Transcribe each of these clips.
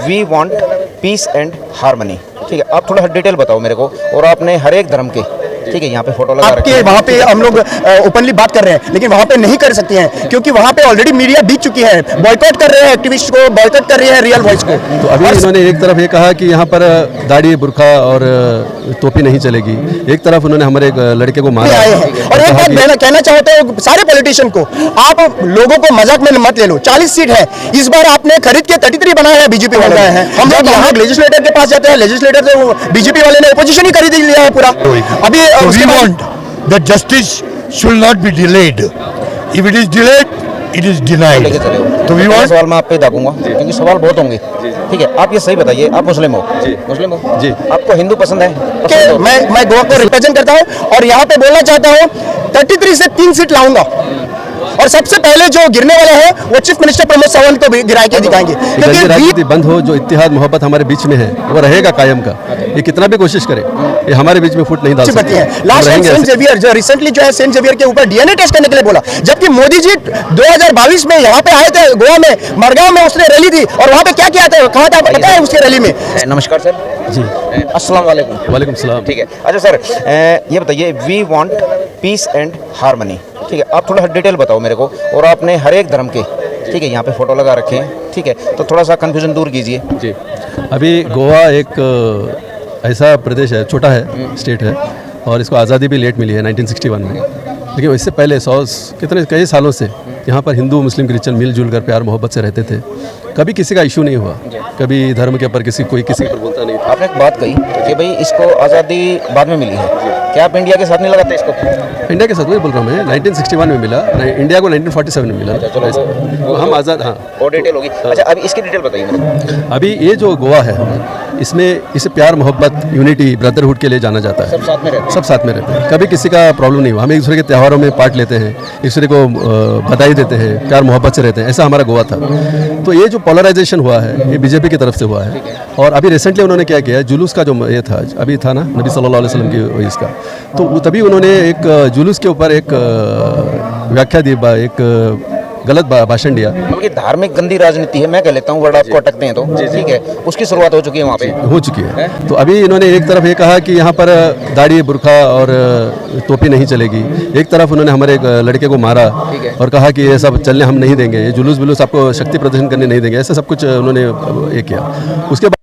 We want peace and harmony. ठीक है, आप थोड़ा सा डिटेल बताओ मेरे को। और आपने हर एक धर्म के, ठीक है, यहाँ पे फोटो लगा रखी है। वहाँ पे हम लोग ओपनली बात कर रहे हैं, लेकिन वहाँ पे नहीं कर सकते हैं क्योंकि वहाँ पे ऑलरेडी मीडिया बीत चुकी है। बॉयकॉट कर रहे हैं एक्टिविस्ट को, बॉयकॉट कर रही है रियल वॉइस को। तो अभी इन्होंने एक तरफ ये कहा कि यहाँ पर दाढ़ी बुर्का और टोपी नहीं चलेगी, एक तरफ उन्होंने हमारे एक लड़के को मारा आए हैं। और एक बात मैं कहना चाहता हूँ सारे पॉलिटिशियन को, आप लोगों को मजाक में मत ले लो। 40 सीट है इस बार, आपने खरीद के 33 बनाया है बीजेपी वाले हैं। हम लोग यहाँ लेजिस्लेटर के पास जाते हैं, लेजिस्लेटर से बीजेपी वाले ने ओपोजिशन ही खरीद लिया है पूरा। अभी we want that justice should not be delayed. If it is delayed, it is denied. लेके चले हो। तो we पहला want सवाल मैं आप पे दागूंगा क्योंकि सवाल बहुत होंगे। ठीक है, आप ये सही बताइए, आप मुस्लिम हो? मुस्लिम हो जी। आपको हिंदू पसंद है? कि मैं गोवा को रिप्रेजेंट करता हूं और यहाँ पे बोलना चाहता हूँ 33 से 3 सीट लाऊंगा। और सबसे पहले जो गिरने वाला है वो चीफ मिनिस्टर प्रमोद सावंत को भी गिरा के दिखाएंगे। क्योंकि राजनीति बंद हो, जो इत्तेहाद मोहब्बत हमारे बीच में है वो रहेगा कायम का। ये कितना भी कोशिश करे, ये हमारे बीच में फुट नहीं डाल सकते हैं। लास्ट टाइम सेंट जेवियर जो रिसेंटली जो है सेंट जेवियर के ऊपर डीएनए टेस्ट करने के लिए बोला, जबकि मोदी जी 2022 में यहाँ पे आए थे गोवा में, मरगांव में उसने रैली दी और वहाँ पे क्या किया था, कहा था पता है उसके रैली में? नमस्कार सर जी, अस्सलाम वालेकुम। वालेकुम सलाम। ठीक है, अच्छा सर ये बताइए, we want peace and harmony. ठीक है, आप थोड़ा सा डिटेल बताओ मेरे को। और आपने हर एक धर्म के, ठीक है, यहाँ पे फोटो लगा रखे हैं। ठीक है, तो थोड़ा सा कंफ्यूजन दूर कीजिए। जी, अभी गोवा एक ऐसा प्रदेश है, छोटा है, स्टेट है, और इसको आज़ादी भी लेट मिली है 1961 में। लेकिन इससे पहले कई सालों से यहाँ पर हिंदू मुस्लिम क्रिश्चियन मिलजुल कर प्यार मोहब्बत से रहते थे। कभी किसी का इशू नहीं हुआ, कभी धर्म के ऊपर कोई किसी के ऊपर बोलता नहीं था। आपने एक बात कही कि भाई इसको आज़ादी बाद में मिली है, क्या आप इंडिया के साथ नहीं लगाते इसको? इंडिया के साथ वही बोल रहा हूँ मैं, 1961 में मिला, इंडिया को 1947 में मिला। चलो हम आज़ाद, हाँ और डिटेल होगी। अच्छा, अभी इसकी डिटेल बताइए मेरे को। अभी ये जो गोवा है, इसमें इसे प्यार मोहब्बत यूनिटी ब्रदरहुड के लिए जाना जाता है। सब साथ में रहते हैं। सब साथ में रहते हैं, कभी किसी का प्रॉब्लम नहीं हुआ। हम एक दूसरे के त्योहारों में पार्ट लेते हैं, एक दूसरे को बधाई देते हैं, प्यार मोहब्बत से रहते हैं। ऐसा हमारा गोवा था। तो ये जो पोलराइजेशन हुआ है ये बीजेपी की तरफ से हुआ है। और अभी रिसेंटली उन्होंने क्या किया, जुलूस का जो ये था, अभी था ना नबी सल्लल्लाहु अलैहि वसल्लम की इसका, तो तभी उन्होंने एक जुलूस के ऊपर एक व्याख्या दी, एक गलत भाषण दिया। बल्कि धार्मिक गंदी राजनीति है, मैं कह लेता हूँ, वर्ड आपको अटकते हैं तो ठीक है, उसकी शुरुआत हो चुकी है वहाँ पे, हो चुकी है। तो अभी इन्होंने एक तरफ ये कहा कि यहाँ पर दाढ़ी बुर्का और टोपी नहीं चलेगी, एक तरफ उन्होंने हमारे एक लड़के को मारा और कहा कि ये सब चलने हम नहीं देंगे, ये जुलूस बुलूस आपको शक्ति प्रदर्शन करने नहीं देंगे, ऐसा सब कुछ उन्होंने ये किया। उसके बाद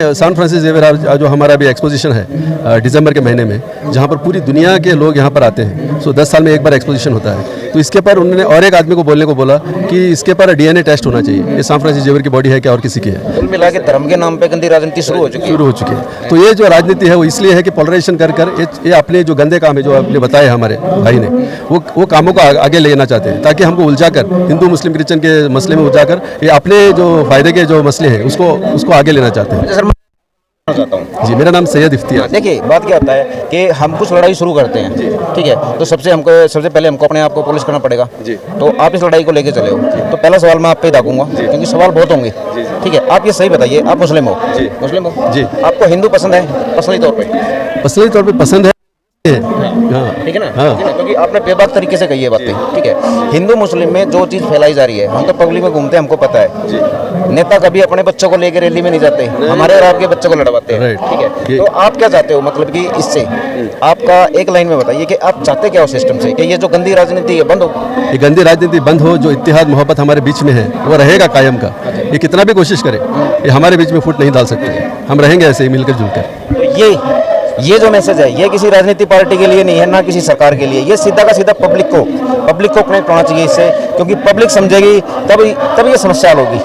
सैन फ्रांसिस जेवियर जो हमारा भी एक्सपोजिशन है दिसंबर के महीने में, जहाँ पर पूरी दुनिया के लोग यहाँ पर आते हैं। 10 साल में एक बार एक्सपोजिशन होता है। तो इसके पर उन्होंने और एक आदमी को बोलने को बोला कि इसके पर डीएनए टेस्ट होना चाहिए, ये सैन फ्रांसिस जेवियर की बॉडी है क्या और किसी की है। कुल मिला के धर्म के नाम पे गंदी राजनीति शुरू हो चुकी है। तो ये जो राजनीति है वो इसलिए है कि पोलराइजेशन कर ये अपने जो गंदे काम है, जो आपने बताए हमारे भाई ने, वो कामों को आगे लेना चाहते हैं, ताकि हमको उलझाकर हिंदू मुस्लिम क्रिश्चियन के मसले में उलझाकर ये अपने जो फायदे के जो मसले हैं उसको आगे लेना चाहते हैं। जी, मेरा नाम सैयद इफ्तियार। देखिए, बात क्या होता है कि हम कुछ लड़ाई शुरू करते हैं, ठीक है, तो सबसे पहले हमको अपने आप को पुलिस करना पड़ेगा। तो आप इस लड़ाई को लेके चले हो, तो पहला सवाल मैं आप पे दागूंगा क्योंकि सवाल बहुत होंगे। ठीक है, आप ये सही बताइए, आप मुस्लिम हो? मुस्लिम हो जी। आपको हिंदू पसंद है पर्सनली तौर पे? पसंद है, ठीक है ना? क्योंकि आपने बेबाक तरीके से कही है बातें। ठीक है, हिंदू मुस्लिम में जो चीज़ फैलाई जा रही है, हम तो पब्लिक में घूमते हैं, हमको पता है। नेता कभी अपने बच्चों को लेकर रैली में नहीं जाते, हमारे और आपके बच्चों को लड़वाते हैं। ठीक है, तो आप क्या चाहते हो, मतलब कि इससे आपका एक लाइन में बताइए कि आप चाहते क्या हो सिस्टम से, कि ये जो गंदी राजनीति है बंद हो? ये गंदी राजनीति बंद हो, जो इत्तेहाद मोहब्बत हमारे बीच में है वो रहेगा कायम का। ये कितना भी कोशिश करे, ये हमारे बीच में फुट नहीं डाल सकते। हम रहेंगे ऐसे ही मिलकर जुलकर। तो ये जो मैसेज है, ये किसी राजनीतिक पार्टी के लिए नहीं है, ना किसी सरकार के लिए, ये सीधा का सीधा पब्लिक को कनेक्ट होना चाहिए इससे, क्योंकि पब्लिक समझेगी तब ये समस्या हल होगी।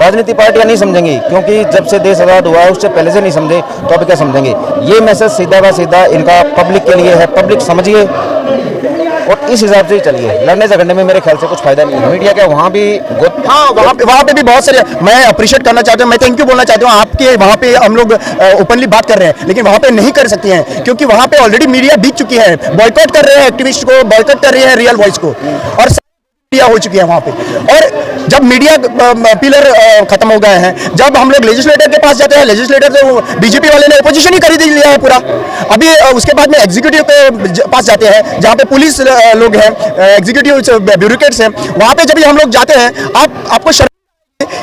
राजनीतिक पार्टियां नहीं समझेंगी, क्योंकि जब से देश आज़ाद हुआ है उससे पहले से नहीं समझे, तो अब क्या समझेंगे। ये मैसेज सीधा का सीधा इनका पब्लिक के लिए है, पब्लिक समझिए और इस हिसाब से ही चलिए। लड़ने झगड़ने में मेरे ख्याल से कुछ फायदा नहीं है। मीडिया क्या वहाँ भी वहाँ पे भी बहुत सारे, मैं अप्रिशिएट करना चाहता हूँ, मैं थैंक यू बोलना चाहता हूँ आपके, वहाँ पे हम लोग ओपनली बात कर रहे हैं, लेकिन वहाँ पे नहीं कर सकते हैं क्योंकि वहाँ पे ऑलरेडी मीडिया बीत चुकी है। बॉयकॉट कर रहे हैं एक्टिविस्ट को, बॉयकॉट कर रही है रियल वॉइस को, और मीडिया हो चुकी है वहाँ पे। और जब मीडिया पिलर खत्म हो गए हैं, जब हम लोग लेजिस्लेटर के पास जाते हैं, लेजिस्लेटर से बीजेपी वाले ने ओपोजिशन ही खरीद लिया है पूरा। अभी उसके बाद में एग्जीक्यूटिव के पास जाते हैं, जहाँ पे पुलिस लोग हैं, एग्जीक्यूटिव ब्यूरोक्रेट्स हैं, वहाँ पे जब हम लोग जाते हैं, आपको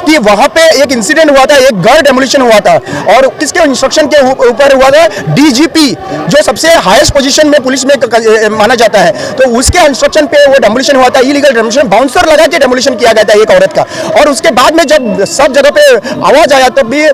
कि वहां पे एक इंसिडेंट हुआ था, एक घर डेमोलिशन हुआ था, और किसके इंस्ट्रक्शन के ऊपर हुआ था? डीजीपी, जो सबसे हाईएस्ट पोजीशन में पुलिस में माना जाता है, तो उसके इंस्ट्रक्शन पे वो डेमोलिशन हुआ था, इलीगल डेमोलिशन, बाउंसर लगा के डेमोलिशन किया गया था एक औरत का। और उसके बाद में जब सब जगह पे आवाज आया तब भी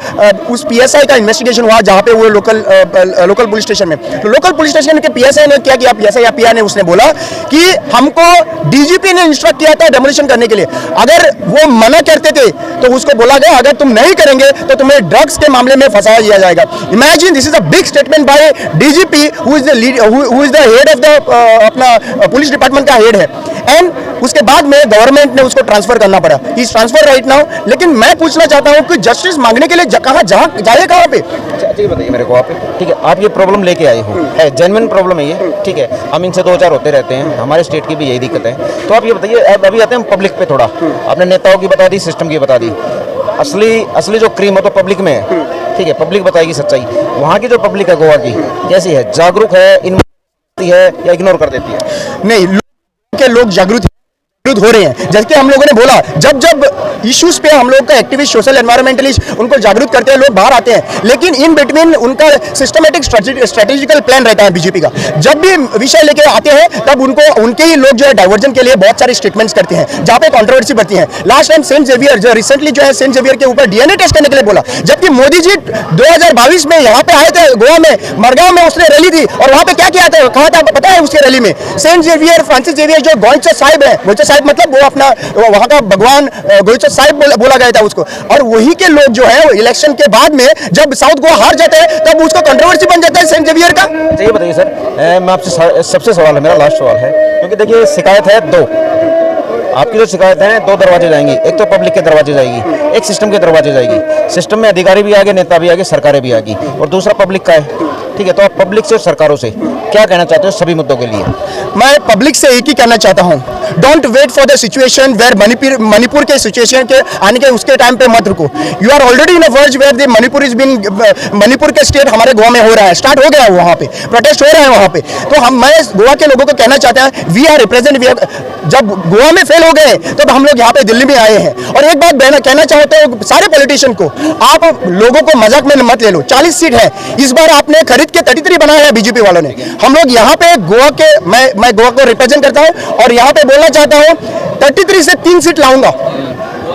उस पीएसआई का इन्वेस्टिगेशन हुआ, जहां पे वो लोकल पुलिस स्टेशन में, तो लोकल पुलिस स्टेशन के पीएसआई ने क्या किया, पीएसआई या पीआई ने उसने बोला कि हमको डीजीपी ने इंस्ट्रक्ट किया था डेमोलिशन करने के लिए। अगर वो मना करते थे तो उसको बोला गया अगर तुम नहीं करेंगे तो तुम्हें ड्रग्स के मामले में फंसा दिया जाएगा। Imagine, this is a big statement by DGP, who is the head of the अपना पुलिस डिपार्टमेंट का हेड है, एंड उसके बाद में गवर्नमेंट ने उसको ट्रांसफर करना पड़ा। Is transfer right now. लेकिन मैं पूछना चाहता हूं कि जस्टिस मांगने के लिए कहां जाए कहां पे? अच्छा ये बताइए मेरे को आप, ठीक है, आप ये प्रॉब्लम लेके आए हो, है जेन्युइन प्रॉब्लम है ये, ठीक है, हम इनसे दो चार होते रहते हैं, हमारे स्टेट की भी यही दिक्कत है। तो आप ये बताइए, अब अभी आते हैं पब्लिक पे थोड़ा, आपने नेताओं की बता दी, सिस्टम की बता दी, असली जो क्रीम है तो पब्लिक में है, ठीक है, पब्लिक बताएगी सच्चाई। वहाँ की जो पब्लिक है गोवा की कैसी है? जागरूक है, है या इग्नोर कर देती है? नहीं, लोग जागरूक हो रहे हैं। जैसे कि हम लोगों ने बोला, जब इश्यूज पे हम लोग का एक्टिविस्ट, सोशल एनवायरमेंटलिस्ट उनको जागरूक करते हैं, लोग बाहर आते हैं, लेकिन इन बिटवीन उनका सिस्टमेटिक स्ट्रेटेजिकल प्लान रहता है बीजेपी का। जब भी विषय लेके आते हैं तब उनके ही लोग जो है डाइवर्जन के लिए बहुत सारे स्टेटमेंट्स करते हैं, जहाँ पे कंट्रोवर्सी बढ़ती है। लास्ट टाइम सेंट जेवियर, जो रिसेंटली जो है सेंट जेवियर के ऊपर डीएनए टेस्ट करने के लिए बोला, जबकि मोदी जी 2022 में यहाँ पे आए थे गोवा में, मरगांव में उसने रैली थी, और वहाँ पे क्या किया था, कहा था पता है उसके रैली में? सेंट जेवियर फ्रांसिस जेवियर जो गोइंचा साहिब है, गोइंचा साहिब मतलब वो अपना वहां का भगवान गोइचा साहिब बोला गया था उसको। और वही के लोग जो है इलेक्शन के बाद में जब साउथ गोवा हार जाते हैं तब उसका कंट्रोवर्सी बन जाता है सेंट जेवियर का। ये बताइए सर, मैं आपसे सबसे सवाल है, मेरा लास्ट सवाल है, क्योंकि देखिए शिकायत है दो, आपकी जो शिकायत है दो दरवाजे जाएंगी, एक तो पब्लिक के दरवाजे जाएगी, एक सिस्टम के दरवाजे जाएगी। सिस्टम में अधिकारी भी आगे, नेता भी आगे, सरकारें भी आगे, और दूसरा पब्लिक का है, ठीक है। तो आप पब्लिक से और सरकारों से क्या कहना चाहते हो सभी मुद्दों के लिए? मैं पब्लिक से एक ही कहना चाहता हूं, don't wait for the situation where Manipur के सिचुएशन के आने के उसके टाइम पे मत रुको। You are already in a verge where the Manipur के स्टेट हमारे गोवा में हो रहा है, स्टार्ट हो गया है, वहां पे प्रोटेस्ट हो रहे हैं वहां पे। तो मैं गोवा के लोगों को कहना चाहता हूं, वी आर रिप्रेजेंट, जब गोवा में फेल हो गए तो हम लोग यहाँ पे दिल्ली में आए हैं। और एक बात कहना चाहते हो सारे पॉलिटिशियन को, आप लोगों को मजाक में मत ले लो। 40 सीट है इस बार, आपने खरीद के 33 बनाया है बीजेपी वालों ने। हम लोग यहाँ पे गोवा के, मैं गोवा को रिप्रेजेंट करता हूँ और यहाँ पे बोलना चाहता हूँ 33 से 3 सीट लाऊंगा।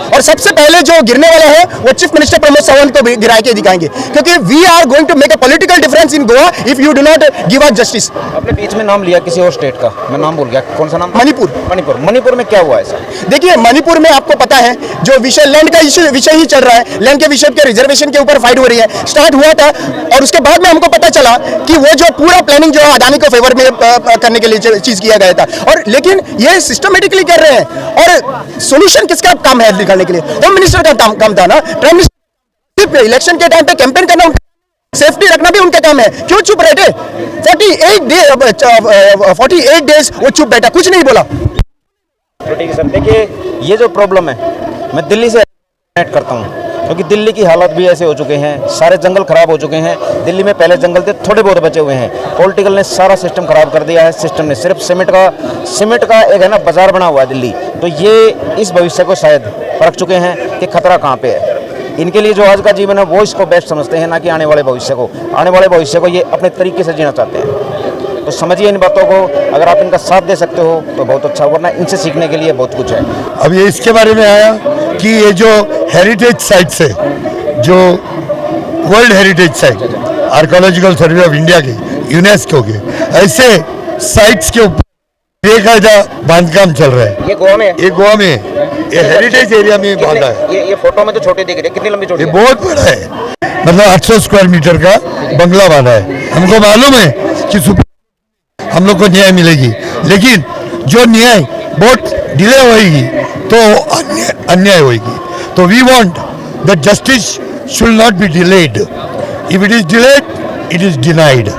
और सबसे पहले जो गिरने वाला है वो चीफ मिनिस्टर प्रमोद सावंत को गिरा के दिखाएंगे, क्योंकि we are going to make a political difference in Goa if you do not give us justice. आपने बीच में नाम लिया किसी और स्टेट का, मैं नाम भूल गया, कौन सा नाम? मणिपुर में क्या हुआ है सर? देखिए, मणिपुर में आपको पता है जो विषय लैंड का विषय ही चल रहा है, लैंड के विषय के रिजर्वेशन के ऊपर फाइट हो रही है, स्टार्ट हुआ था। और उसके बाद में हमको पता चला कि वो जो पूरा प्लानिंग जो अदानी को फेवर में करने के लिए चीज किया गया था, और लेकिन ये सिस्टमेटिकली कर रहे हैं। और सोल्यूशन किसका काम है निकालने के लिए? होम मिनिस्टर का काम था ना। प्राइम मिनिस्टर इलेक्शन के टाइम पे कैंपेन करना, सेफ्टी रखना भी उनका काम है। क्यों चुप बैठे? 48 डेज वो चुप बैठा, कुछ नहीं बोला। तो ठीक है सर, देखिए ये जो प्रॉब्लम है, मैं दिल्ली से कनेक्ट करता हूँ, क्योंकि दिल्ली की हालत भी ऐसे हो चुके हैं, सारे जंगल खराब हो चुके हैं। दिल्ली में पहले जंगल थे, थोड़े बहुत बचे हुए हैं। पॉलिटिकल ने सारा सिस्टम खराब कर दिया है। सिस्टम ने सिर्फ सीमेंट का एक है ना बाजार बना हुआ है दिल्ली। तो ये इस भविष्य को शायद परख चुके हैं कि खतरा कहाँ पे है। इनके लिए जो आज का जीवन है वो इसको बेस्ट समझते हैं, ना कि आने वाले भविष्य को। आने वाले भविष्य को ये अपने तरीके से जीना चाहते हैं। तो समझिए इन बातों को, अगर आप इनका साथ दे सकते हो तो बहुत अच्छा, वरना इनसे सीखने के लिए बहुत कुछ है। अब ये इसके बारे में आया कि ये जो हेरिटेज साइट्स है, जो world heritage site, archaeological survey of India के, यूनेस्को के, ऐसे साइट्स के ऊपर बेकायदा बांधकाम चल रहा है। ये गोवा में है? ये गोवा में है, ये हेरिटेज एरिया में बांधा है। ये फोटो में तो छोटे दिख रहे हैं, कितनी लंबी चौड़ी? ये बहुत बड़ा है, मतलब 800 स्क्वायर मीटर का बंगला बांधा है। हमको मालूम है कि हम लोग को न्याय मिलेगी, लेकिन जो न्याय बहुत डिले होगी तो अन्याय होगी। तो we want that justice should not be delayed. If it is delayed, it is denied.